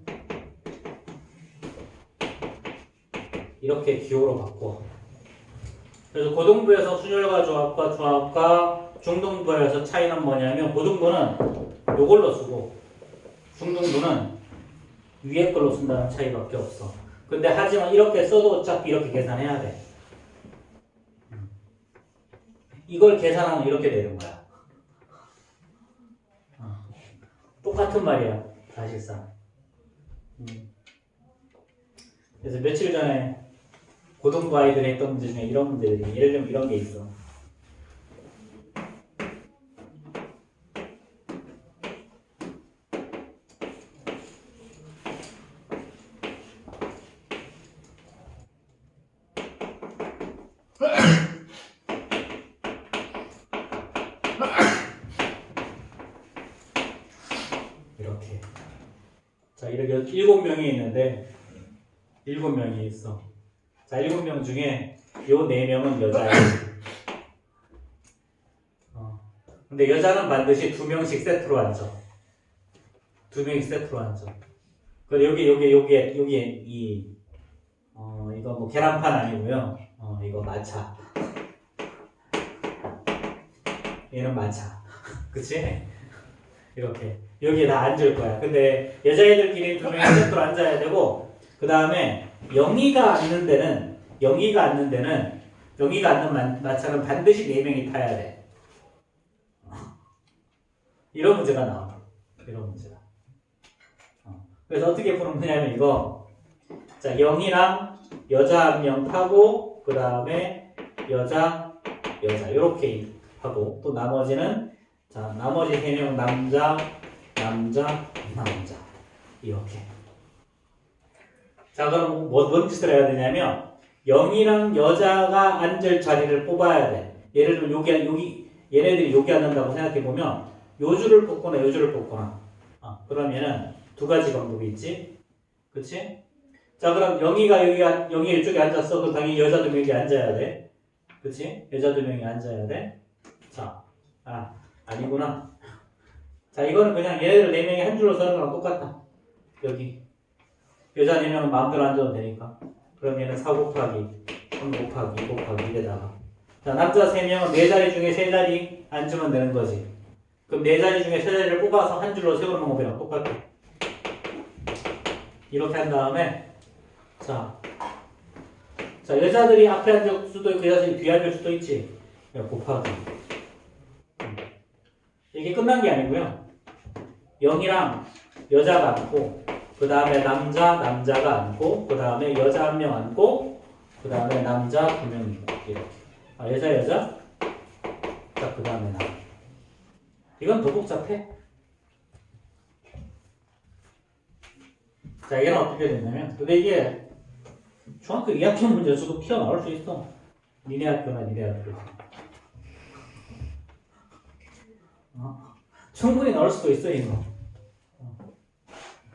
이렇게 기호로 바꿔. 그래서 고등부에서 순열과 조합과 중등부에서 차이는 뭐냐면 고등부는 요걸로 쓰고 중등부는 위에 걸로 쓴다는 차이밖에 없어. 근데 하지만 이렇게 써도 어차피 이렇게 계산해야 돼. 이걸 계산하면 이렇게 되는 거야. 똑같은 말이야, 사실상. 그래서 며칠 전에 고등부 아이들이 했던 문제 중에 이런 문제들이 예를 들면 이런 게 있어. 이렇게. 자, 이렇게 7명이 있는데 7명이 있어. 자, 7명 중에 요 4명은 여자야. 근데 여자는 반드시 2명씩 세트로 앉아. 2명이 세트로 앉아. 그리고 여기에 이거 뭐 계란판 아니고요. 이거 마차. 얘는 마차. 그치? 이렇게. 여기에 다 앉을 거야. 근데 여자애들끼리 2명이 세트로 앉아야 되고, 그 다음에 영희가 앉는 마차는 반드시 4명이 타야 돼. 이런 문제가 나와. 이런 문제가. 그래서 어떻게 푸는 거냐면 이거. 자, 영희랑 여자 1명 타고, 그 다음에 여자, 요렇게 하고, 또 나머지는, 자, 나머지 3명 남자, 이렇게. 자, 그럼 뭔 짓을 해야 되냐면 영희랑 여자가 앉을 자리를 뽑아야 돼. 예를 들면 얘네들이 여기 앉는다고 생각해 보면 요 줄을 뽑거나 요 줄을 뽑거나. 그러면은 2가지 방법이 있지. 그치? 자, 그럼 영희 이쪽에 앉았어. 그럼 당연히 여자 2명이 앉아야 돼. 그치? 여자 2명이 앉아야 돼. 자, 아니구나. 자, 이거는 그냥 얘네들 4명이 한 줄로 서는 거랑 똑같다. 여기. 여자 4명은 마음대로 앉아도 되니까. 그럼 얘는 4 곱하기 3 곱하기 2 곱하기 1에다가. 자, 남자 3명은 4자리 중에 3자리 앉으면 되는 거지. 그럼 4자리 중에 3자리를 뽑아서 한 줄로 세우는 방법이랑 똑같아. 이렇게 한 다음에, 자, 여자들이 앞에 앉을 수도 있고, 여자들이 뒤에 앉을 수도 있지. 곱하기. 이게 끝난 게 아니고요. 0이랑 여자가 앉고, 그 다음에 남자가 앉고, 그 다음에 여자 1명 앉고, 그 다음에 남자 2명 있고, 이렇게. 여자. 자, 그 다음에 나. 이건 더 복잡해. 자, 얘는 어떻게 되냐면, 근데 이게 중학교 2학년 문제에서도 튀어나올 수 있어. 니네 학교나 니네 학교. 충분히 나올 수도 있어, 이거.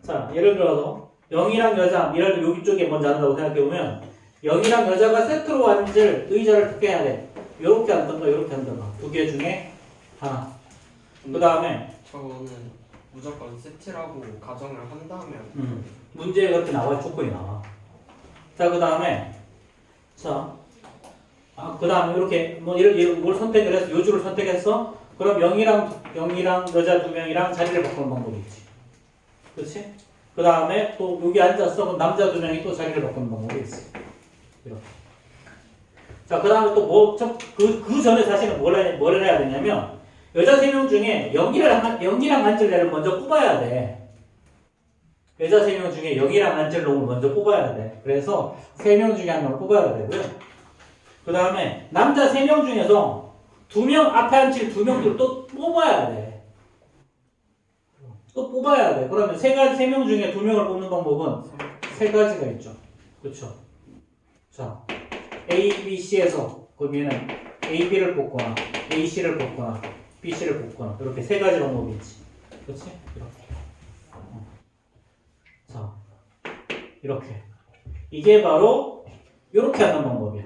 자, 예를 들어서 0이랑 여자, 예를 들어 여기 쪽에 먼저 앉는다고 생각해보면 0이랑 여자가 세트로 앉을 의자를 어떻게 해야 돼? 요렇게 앉던가 요렇게 앉던가 2개 중에 하나. 그 다음에 저거는 무조건 세트라고 가정을 한다면 문제에 그렇게 나와, 조건이 나와. 자, 그 다음에 자, 그 다음에 이렇게 뭐 이걸 선택을 해서 요주를 선택했어. 그럼 0이랑 여자 2명이랑 자리를 바꾸는 방법이 있지. 그렇지? 그 다음에 또 여기 앉았어. 그럼 남자 2명이 또 자리를 바꾸는 방법이 있어. 이렇게. 자, 그 다음에 또 뭐, 그 전에 사실은 뭘 해야 되냐면, 여자 3명 중에 0이랑 앉을 애를 먼저 뽑아야 돼. 여자 3명 중에 0이랑 앉을 놈을 먼저 뽑아야 돼. 그래서 3명 중에 한 명을 뽑아야 되고요. 그 다음에 남자 3명 중에서 2명 앞에 앉힐 2명들 또 뽑아야 돼. 또 뽑아야 돼. 그러면 3명 중에 2명을 뽑는 방법은 3가지가 있죠. 그렇죠? 자, A, B, C에서 그러면은 A, B를 뽑거나 A, C를 뽑거나 B, C를 뽑거나 이렇게 3가지 방법이 있지. 그렇지? 이렇게. 자, 이렇게. 이게 바로 이렇게 하는 방법이야.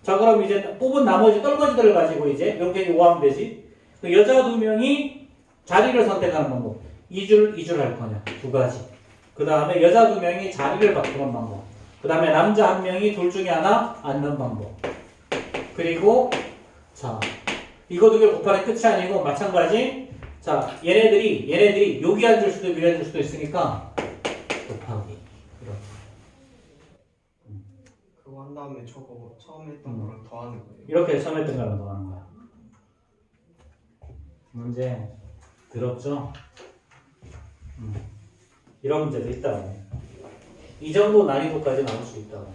자, 그럼 이제 뽑은 나머지 떨거지들을 가지고 이제 이렇게 요구하면 되지. 그 여자 2명이 자리를 선택하는 방법. 2줄 할 거냐. 2가지. 그 다음에 여자 2명이 자리를 바꾸는 방법. 그 다음에 남자 1명이 둘 중에 하나 앉는 방법. 그리고 자, 이거 2개 곱하는 끝이 아니고 마찬가지. 자, 얘네들이 여기 앉을 수도 여기 앉을 수도 있으니까 곱하기. 이렇게. 그거 한 다음에 저거 처음 했던 거랑 더하는 거예요. 이렇게 처음 했던 거랑 더하는 거야. 문제 들었죠? 이런 문제도 있다고. 이 정도 난이도까지 나올 수 있다고.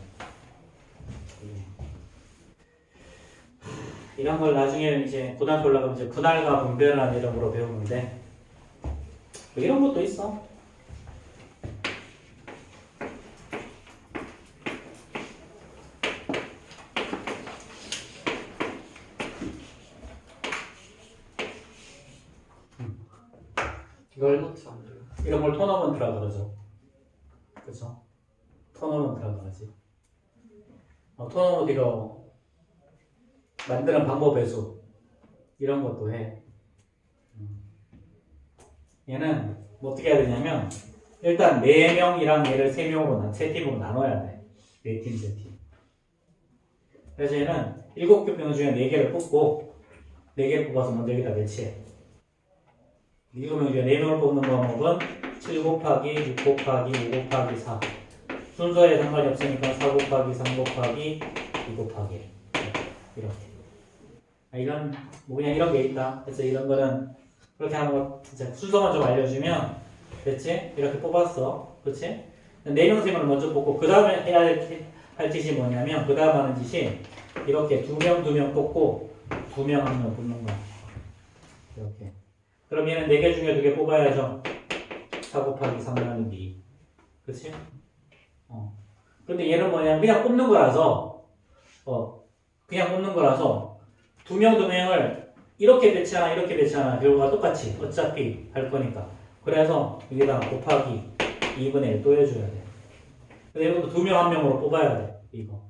이런 걸 나중에 이제 고등학교 올라가면 이제 분할과 분배라는 이름으로 배우는데 뭐 이런 것도 있어. 이걸 이런 걸 토너먼트라고 그러죠. 그렇죠? 토너먼트라고 하지. 토너먼트 이거 만드는 방법의 수 이런 것도 해. 얘는 뭐 어떻게 해야 되냐면 일단 4명이랑 얘를 3명으로 3팀으로 나눠야 돼. 4팀, 3팀. 그래서 얘는 7개 병 중에 4개를 뽑고 4개를 뽑아서 먼저 여기다 배치해. 7명 중에 4명을 뽑는 방법은 7 곱하기 6 곱하기 5 곱하기 4 순서에 상관이 없으니까 4 곱하기 3 곱하기 2 곱하기 이렇게. 이런 뭐 그냥 이런 게 있다. 그래서 이런 거는 그렇게 하는 거 진짜 순서만 좀 알려주면 됐지? 이렇게 뽑았어. 그렇지? 4명 3명을 먼저 뽑고 그 다음에 해야 할 짓이 뭐냐면 그 다음 하는 짓이 이렇게 2명 2명 뽑고 2명 1명 뽑는 거야. 이렇게. 그럼 얘는 4개 중에 2개 뽑아야죠. 4 곱하기 3은 2. 그치? 근데 얘는 뭐냐면 그냥 뽑는 거라서, 그냥 뽑는 거라서 2명 2명을 이렇게 배치하나 이렇게 배치하나 결과가 똑같이 어차피 할 거니까. 그래서 여기다 곱하기 2분의 1 또 해줘야 돼. 근데 이것도 2명 1명으로 뽑아야 돼. 이거.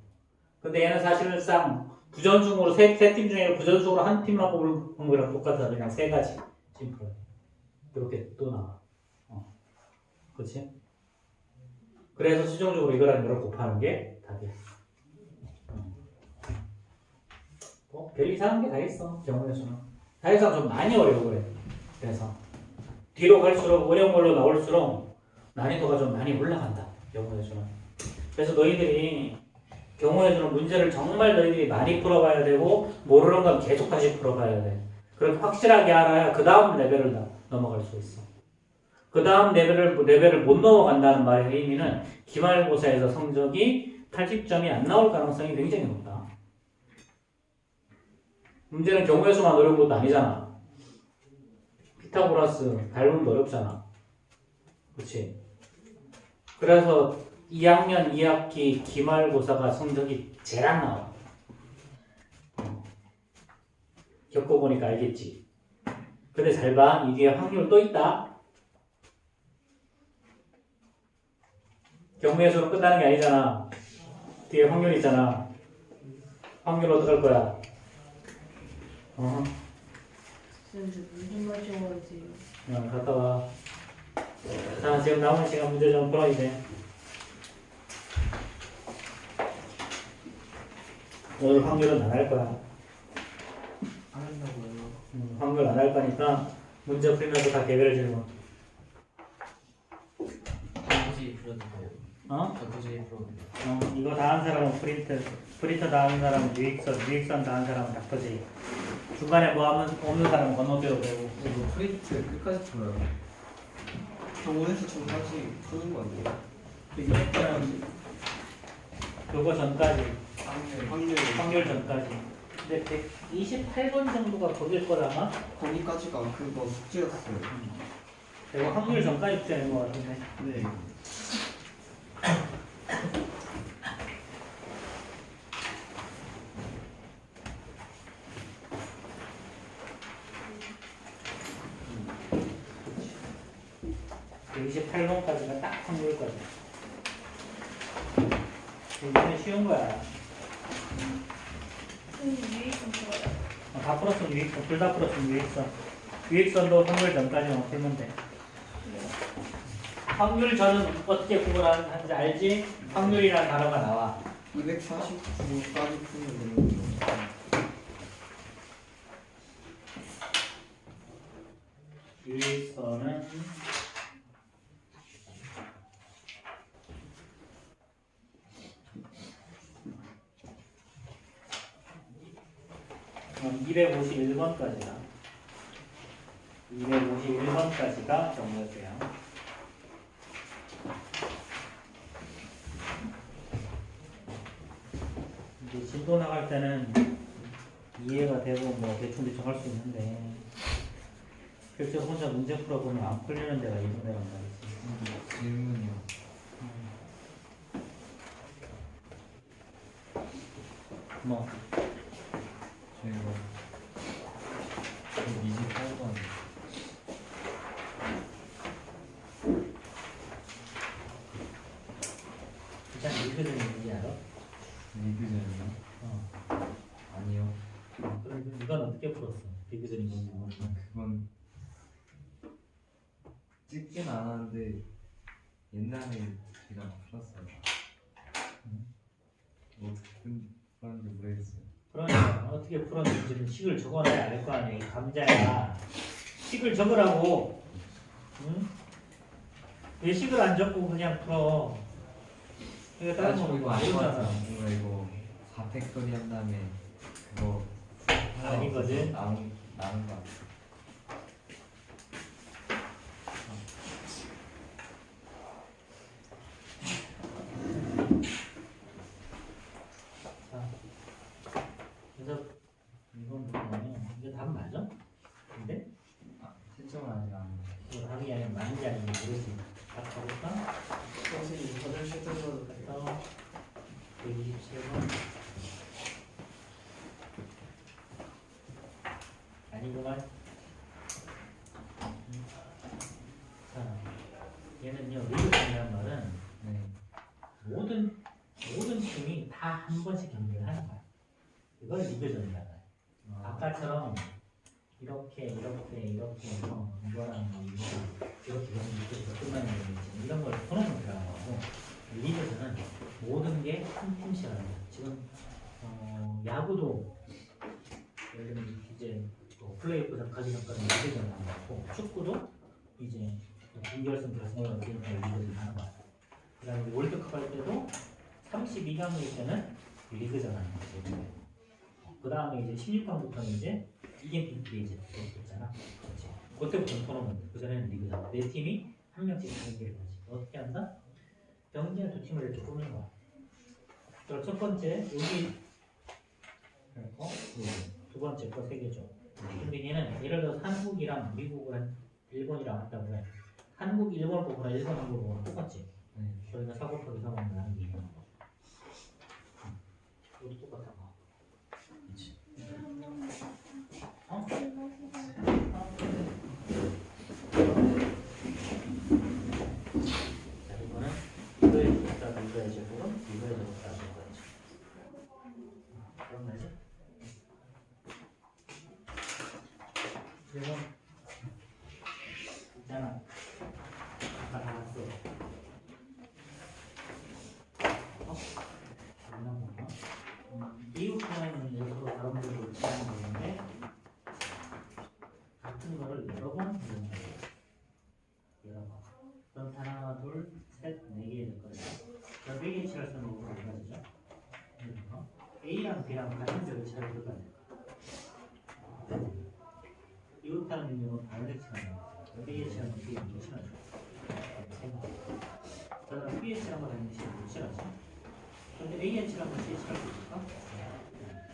근데 얘는 사실상 부전승으로 세 팀 중에 부전승으로 한 팀만 뽑는 거랑 똑같아. 그냥 3가지. 심플. 이렇게 또 나와. 그치? 그래서 수정적으로 이거랑 이걸 곱하는 게 답이야. 별 이상한 게 다 있어. 경우의 수는. 사실상 좀 많이 어려워 그래. 그래서 뒤로 갈수록 어려운 걸로 나올수록 난이도가 좀 많이 올라간다. 경우의 수는. 그래서 너희들이 경우의 수는 문제를 정말 너희들이 많이 풀어봐야 되고 모르는 건 계속 다시 풀어봐야 돼. 그렇게 확실하게 알아야 그 다음 레벨을 넘어갈 수 있어. 그 다음 레벨을 못 넘어간다는 말의 의미는 기말고사에서 성적이 80점이 안 나올 가능성이 굉장히 높다. 문제는 경우의 수만 어려운 것도 아니잖아. 피타고라스 닮음도 어렵잖아. 그치? 그래서 2학년 2학기 기말고사가 성적이 제일 안 나와. 겪어보니까 알겠지. 근데 잘 봐. 이 뒤에 확률 또 있다. 경우의 수로 끝나는 게 아니잖아. 뒤에 확률 있잖아. 확률 어떡할 거야? 무슨 마셔야지. 갔다 와. 자, 지금 남은 시간 문제 좀 풀어 이제. 오늘 확률은 안 할 거야. 안 한다고요. 확률 안 할 거니까 문제 풀면서 다 개별 질문. 도저히 풀어도 돼요. 어? 도저히 풀어도 돼요. 이거 다 한 사람은 프린터 다 한 사람은 유익선 다 한 사람은 닥터지. 중간에 뭐 하면 없는 사람은 건너뛰어 되고. 이거 프린트 끝까지 풀어요. 병원에서 전까지 푸는 거 아니에요? 이거는 그거 전까지 확률 전까지. 근데 128번 정도가 거길 거라 아마. 거기까지가 그거 숙제였어요. 이거 확률 전까지 풀어낸 것 같은데. 네. 그 28번까지가 딱 확률까지. 이번에 쉬운 거야. 유익선 좋아요. 다 풀었으면 유익선, 둘 다 풀었으면 유익선. 유익선도 확률 전까지만 풀면 돼. 확률 전은 어떻게 구분하는지 알지? 확률이라는 단어가 나와. 249까지 푸면 되는 거죠. 유익선은 어, 251번까지가 251번까지가 정리할게요. 이제 진도 나갈 때는 이해가 되고 뭐 대충 할 수 있는데 실제 혼자 문제 풀어보면 안 풀리는 데가 있는 데란 말이지. 질문이요. 뭐 저희가 128번 일단 읽어주는 문제 알아? 리그전이요? 어. 아니요. 그럼 이건 어떻게 풀었어? 비교적인 건지 모르겠어. 그건 찍진 않았는데 옛날에 제가 풀었어요. 어떻게 풀었는지 모르겠어요. 그러니까 어떻게 풀었는지는 식을 적어놔야 알 거 아니야. 이 감자야. 식을 적으라고. 응? 왜 식을 안 적고 그냥 풀어? 그러니까 다른 저 거 이거 아닌 것 모르잖아. 같아요. 이거 4팩토리 한 다음에 그거 아닌 거지? 나온 거 같아요. 자, 그래서 이건 뭐냐면 이게 답 맞아? 근데 채점은 아직 안 해요. 이거 답이 아니면 맞는지 아닌지 모르지. 답 가볼까? 선생님 화장실 들어가도 돼요? 그래서 127번 아니구만. 자, 얘는요 리그전이란 말은 네. 모든 팀이 다 한 번씩 경기를 하는 거야. 이걸 리그전이라고 해요. 아까처럼 이렇게 해서 이거랑 이렇게 해서 끝나는 거지. 이런 걸 토너먼트 들어가는 거고, 리그전은 모든 게 한 팀씩 하는 거야. 지금 야구도 예를 들면 이제 플레이오프 가기 전까지 리그전 하는 거고, 축구도 이제 준결승 결승을 리그전 하는 거야. 그다음에 월드컵 할 때도 32강일 때는 리그전 하는 거지. 그 다음에 이제 16강부터는 이제 이긴 팀끼리 이제 있잖아. 그렇지. 그때부터는 토너먼트. 그 전에는 리그잖아. 네 팀이 한 명씩 경기를 하지. 어떻게 한다? 병진 두 팀을 이렇게 뽑는 거야. 그럼 첫 번째 여기 그리고 두 번째 거 세 개죠. 근데 얘는 예를 들어서 한국이랑 미국이랑 일본이랑 한다고 해. 한국, 일본을 뽑거나 일본, 한국을 뽑거나 똑같지. 네. 그러니까 4 곱하기 3은 나는 게 있는 거. 우리 똑같아. 어? 자, 이거는 이거에 적었다, 이거에 적고, 이거에 적었다, 이거에 적고. 그런 거지? 이거 있잖아. 아까 다 왔어. 어? 장난 뭐야? 이웃 pH를 쓰는 거마찬가지죠 A랑 B랑 같은 색을 칠할 필요가 있어요. 이렇게 하는 경우는 다른 색 칠하는 거예요. pH랑 B랑 좀 칠하죠. 저는 pH랑 거랑 못 칠하죠. 근데 AH랑 같이 칠할 수 있을까?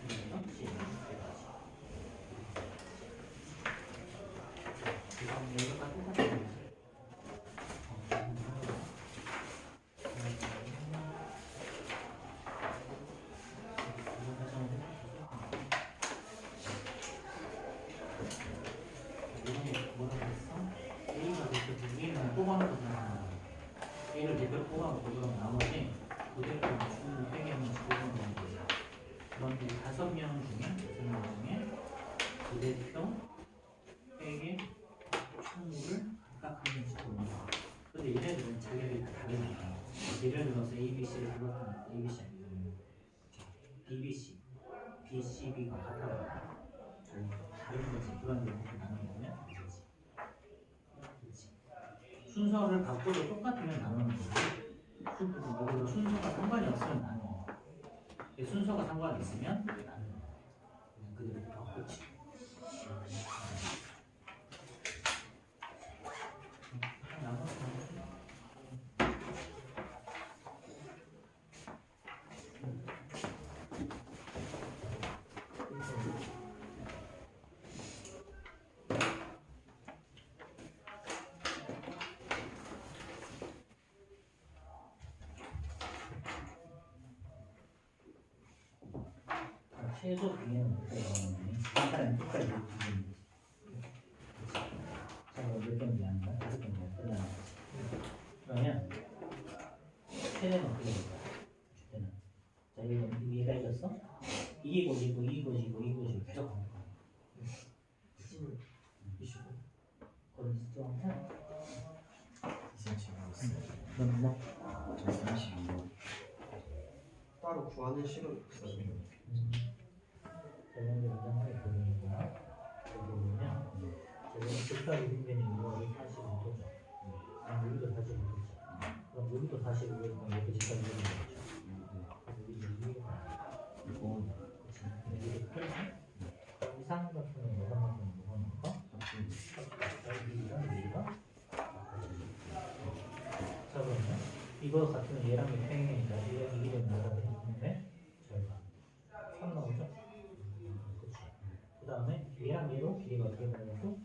이거는 C. 이건 여기가 똑같은 뽑아놓은 거잖아. A를 대표 뽑아놓고 그럼 나머지 그대로 쭉 100명씩 뽑아놓는 거죠. 그런데 5명 중에 부대표 빼기 총무를 각각 한 명씩 뽑는 거야. 근데 얘네들은 자격이 다 다르니까 예를 들어서 ABC를 불렀던 ABC 아니면 BBC, BCB가 같아 다른 거지. 그런 게 이렇게 나누는 거면 되지. 순서를 바꿔도 똑같으면 나누는 거고 순서가 상관이 없으면 나누는 거. 순서가 상관이 있으면 나누는 거. 그냥 그대로 바꾸지. 최소 비행은 어떻게 나오냐면 사람 끝까지 비행인 거지. 자, 몇 경기 하는 거야? 5경기가 끝나는 거지. 그러면 최대는 어떻게 될까? 주제는 자, 얘가 이겼어? 이기고 지고 이기고 지고 이기고 지고 계속 가는 거야. 이슈고 그런 situ한 이제 지금 있어요. 그럼 뭐? 저 32로 따로 구하는 식은 없어요. 저녁에 굉장하게 보이는구나. 여기 보면 저는 즉각이 생기는 이거를 45도죠. 여기도 45도죠. 그럼 여기도 45도니까 이렇게 즉각이 생기는 거죠. 그럼 여기도 이거 그치. 여기도 풀면 이상 같은 건 여상 같은 건 뭐가 나올까? 여기랑 여기가 자 그러면 이거 같은 얘랑 이렇게 팽이니까 이게 되면 뭐가 되는데 저희가 3 나오죠? 그 다음에 얘랑 얘로 길이가 어떻게 되냐고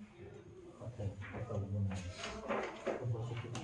같아요. 아까 5번 나왔어. 그럼 볼수 있겠죠?